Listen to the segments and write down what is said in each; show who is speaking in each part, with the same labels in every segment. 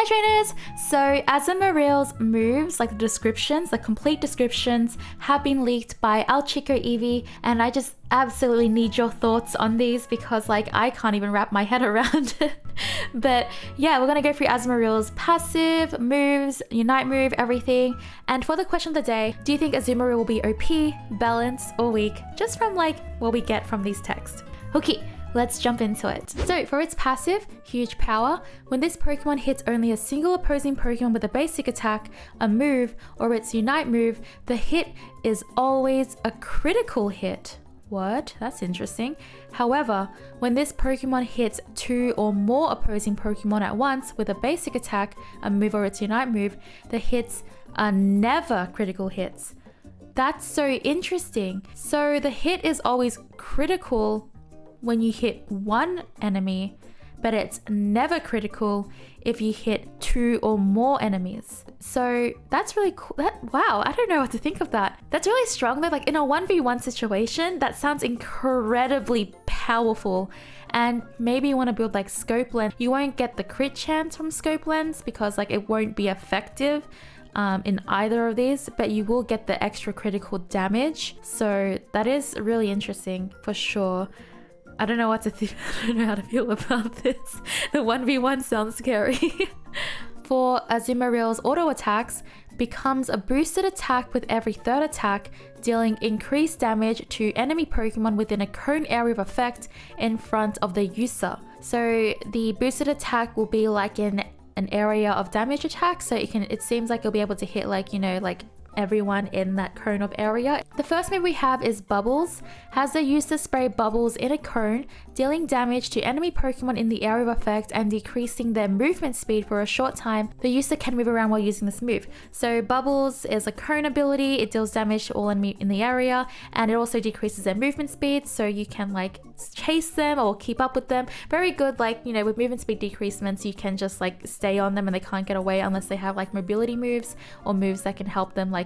Speaker 1: Hi trainers! So Azumarill's moves, like the descriptions, the complete descriptions, have been leaked by El Chico Eevee, and I just absolutely need your thoughts on these because like I can't even wrap my head around it. But yeah, we're gonna go through Azumarill's passive, moves, unite move, everything. And for the question of the day, do you think Azumarill will be OP, balanced, or weak? Just from like what we get from these texts. Okay. Let's jump into it. So for its passive, huge power, when this Pokemon hits only a single opposing Pokemon with a basic attack, a move, or its unite move, the hit is always a critical hit. What? That's interesting. However, when this Pokemon hits 2 or more opposing Pokemon at once with a basic attack, a move, or its unite move, the hits are never critical hits. That's so interesting. So the hit is always critical when you hit one enemy, but it's never critical if you hit 2 or more enemies. So that's really cool. Wow, I don't know what to think of that. That's really strong though. Like in a 1v1 situation, that sounds incredibly powerful. And maybe you want to build like Scope Lens. You won't get the crit chance from Scope Lens because like it won't be effective in either of these, but you will get the extra critical damage. So that is really interesting for sure. I don't know what to think. I don't know how to feel about this. The 1v1 sounds scary. For Azumarill's auto attacks, becomes a boosted attack with every third attack, dealing increased damage to enemy Pokemon within a cone area of effect in front of the user. So the boosted attack will be like in an area of damage attack. So it seems like you'll be able to hit like, you know, like everyone in that cone of area. The first move we have is Bubbles. Has the user spray bubbles in a cone, dealing damage to enemy Pokemon in the area of effect and decreasing their movement speed for a short time. The user can move around while using this move. So Bubbles is a cone ability. It deals damage to all enemy in the area, and it also decreases their movement speed, so you can like chase them or keep up with them. Very good, like, you know, with movement speed decreasements, you can just like stay on them and they can't get away unless they have like mobility moves or moves that can help them like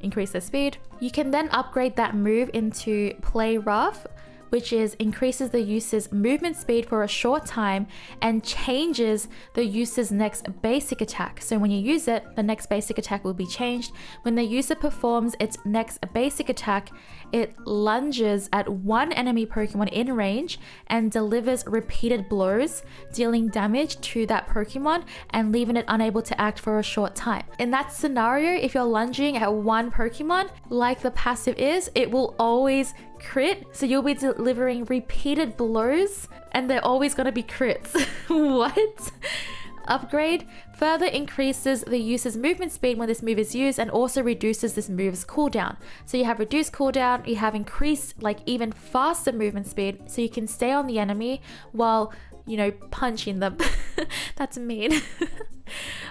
Speaker 1: increase their speed. You can then upgrade that move into Play Rough, which is increases the user's movement speed for a short time and changes the user's next basic attack. So when you use it, the next basic attack will be changed. When the user performs its next basic attack, it lunges at one enemy Pokemon in range and delivers repeated blows, dealing damage to that Pokemon and leaving it unable to act for a short time. In that scenario, if you're lunging at one Pokemon, like the passive is, it will always crit, so you'll be delivering repeated blows and they're always going to be crits. What? Upgrade further increases the user's movement speed when this move is used and also reduces this move's cooldown. So you have reduced cooldown, you have increased like even faster movement speed, so you can stay on the enemy while, you know, punching them. That's mean.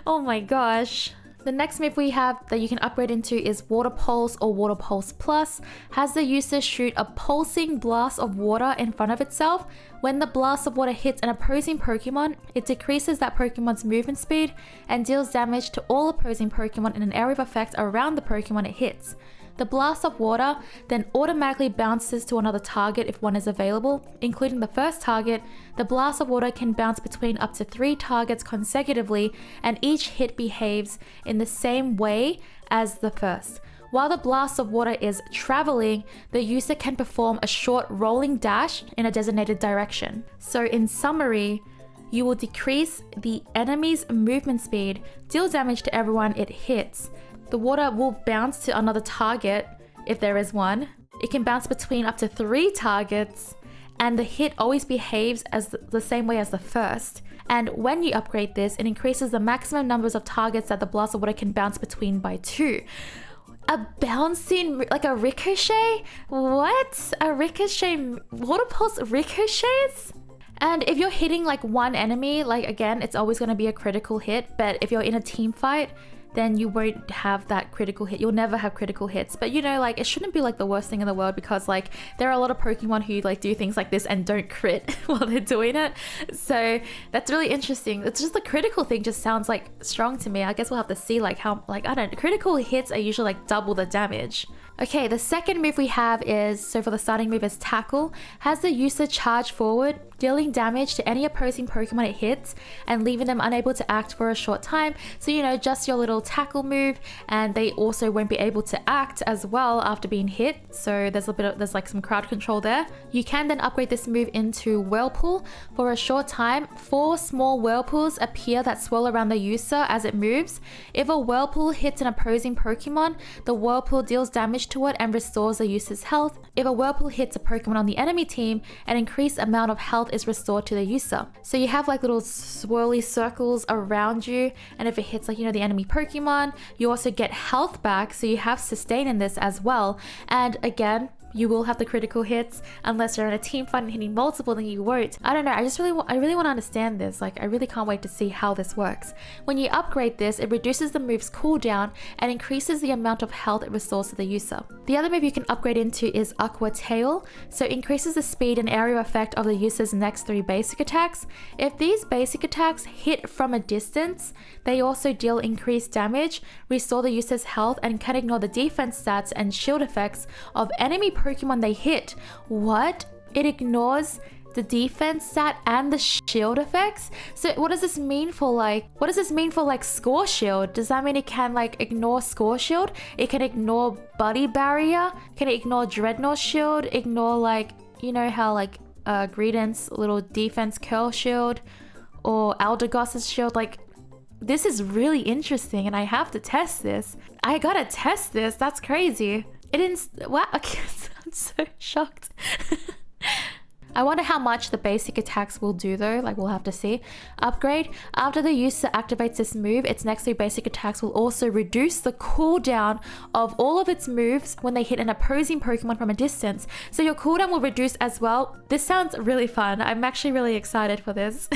Speaker 1: Oh my gosh. The next move we have that you can upgrade into is Water Pulse or Water Pulse Plus. Has the user shoot a pulsing blast of water in front of itself. When the blast of water hits an opposing Pokemon, it decreases that Pokemon's movement speed and deals damage to all opposing Pokemon in an area of effect around the Pokemon it hits. The blast of water then automatically bounces to another target if one is available, including the first target. The blast of water can bounce between up to 3 targets consecutively, and each hit behaves in the same way as the first. While the blast of water is traveling, the user can perform a short rolling dash in a designated direction. So in summary, you will decrease the enemy's movement speed, deal damage to everyone it hits. The water will bounce to another target if there is one. It can bounce between up to 3 targets, and the hit always behaves as the same way as the first. And when you upgrade this, it increases the maximum numbers of targets that the blast of water can bounce between by 2. A bouncing, like a ricochet? What? A ricochet? Water Pulse ricochets? And if you're hitting like one enemy, like again, it's always going to be a critical hit. But if you're in a team fight, then you won't have that critical hit. You'll never have critical hits. But you know, like it shouldn't be like the worst thing in the world because like there are a lot of Pokemon who like do things like this and don't crit while they're doing it. So that's really interesting. It's just the critical thing just sounds like strong to me. I guess we'll have to see like how, like, I don't know, critical hits are usually like double the damage. Okay, the second move we have is, so for the starting move is Tackle. Has the user charge forward, dealing damage to any opposing Pokemon it hits and leaving them unable to act for a short time. So, you know, just your little tackle move, and they also won't be able to act as well after being hit. So there's like some crowd control there. You can then upgrade this move into Whirlpool. For a short time, 4 small whirlpools appear that swirl around the user as it moves. If a whirlpool hits an opposing Pokemon, the whirlpool deals damage to it and restores the user's health. If a whirlpool hits a Pokemon on the enemy team, an increased amount of health is restored to the user. So you have like little swirly circles around you, and if it hits like, you know, the enemy Pokemon, you also get health back, so you have sustain in this as well. And again, you will have the critical hits unless you're in a team fight and hitting multiple, then you won't. I don't know, I really want to understand this. Like, I really can't wait to see how this works. When you upgrade this, it reduces the move's cooldown and increases the amount of health it restores to the user. The other move you can upgrade into is Aqua Tail. So it increases the speed and area effect of the user's next 3 basic attacks. If these basic attacks hit from a distance, they also deal increased damage, restore the user's health, and can ignore the defense stats and shield effects of enemy Pokemon they hit. What? It ignores the defense stat and the shield effects? So what does this mean for like score shield? Does that mean it can like ignore score shield? It can ignore buddy barrier? Can it ignore dreadnought shield? Ignore like, you know how like Greedent's little defense curl shield or Aldegos's shield? Like, this is really interesting and I have to test this. I gotta test this. That's crazy. It didn't. Wow. Okay, I'm so shocked. I wonder how much the basic attacks will do though. Like, we'll have to see. Upgrade. After the user activates this move, its next 3 basic attacks will also reduce the cooldown of all of its moves when they hit an opposing Pokemon from a distance. So your cooldown will reduce as well. This sounds really fun. I'm actually really excited for this.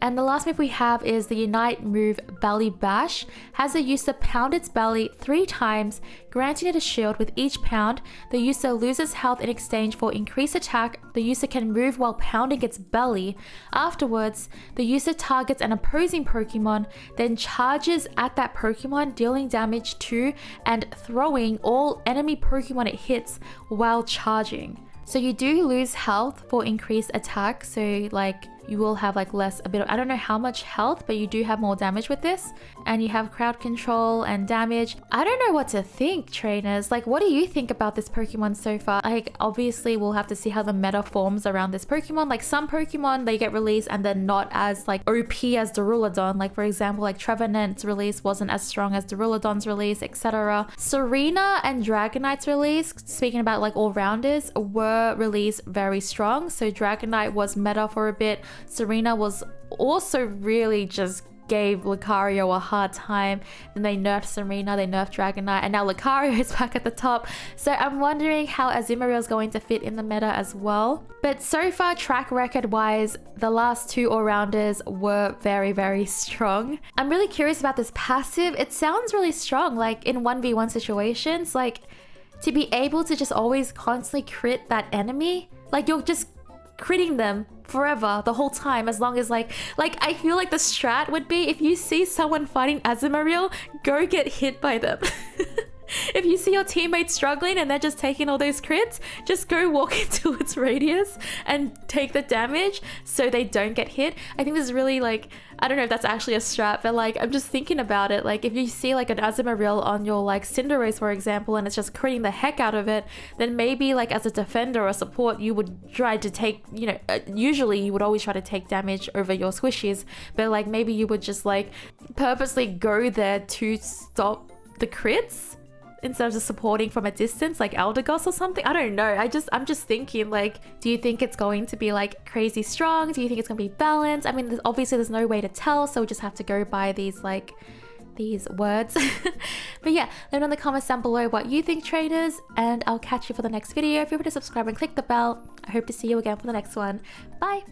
Speaker 1: And the last move we have is the Unite move Belly Bash. Has the user pound its belly 3 times, granting it a shield. With each pound, the user loses health in exchange for increased attack. The user can move while pounding its belly. Afterwards, the user targets an opposing Pokemon, then charges at that Pokemon, dealing damage to and throwing all enemy Pokemon it hits while charging. So you do lose health for increased attack, so like you will have like I don't know how much health, but you do have more damage with this. And you have crowd control and damage. I don't know what to think, trainers. Like, what do you think about this Pokemon so far? Like, obviously we'll have to see how the meta forms around this Pokemon. Like, some Pokemon, they get released and they're not as like OP as Duraludon. Like, for example, like Trevenant's release wasn't as strong as Duraludon's release, etc. Serena and Dragonite's release, speaking about like all-rounders, were released very strong. So Dragonite was meta for a bit. Serena was also really just gave Lucario a hard time. Then they nerfed Serena, they nerfed Dragonite, and now Lucario is back at the top. So I'm wondering how Azumarill is going to fit in the meta as well. But so far, track record wise, the last 2 all-rounders were very, very strong. I'm really curious about this passive. It sounds really strong, like in 1v1 situations, like to be able to just always constantly crit that enemy. Like, you're just critting them forever, the whole time, as long as like I feel like the strat would be, if you see someone fighting Azumarill, go get hit by them. If you see your teammates struggling and they're just taking all those crits, just go walk into its radius and take the damage so they don't get hit. I think this is really like, I don't know if that's actually a strat, but like, I'm just thinking about it. Like, if you see like an Azumarill on your like Cinderace, for example, and it's just critting the heck out of it, then maybe like as a defender or support, you would try to take, you know, usually you would always try to take damage over your squishies, but like maybe you would just like purposely go there to stop the crits instead of just supporting from a distance, like Eldegoss or something. I don't know. I'm just thinking, like, do you think it's going to be like crazy strong? Do you think it's going to be balanced? I mean, obviously there's no way to tell, so we just have to go by these words. But yeah, let me know in the comments down below what you think, traders, and I'll catch you for the next video. Feel free to subscribe and click the bell. I hope to see you again for the next one. Bye.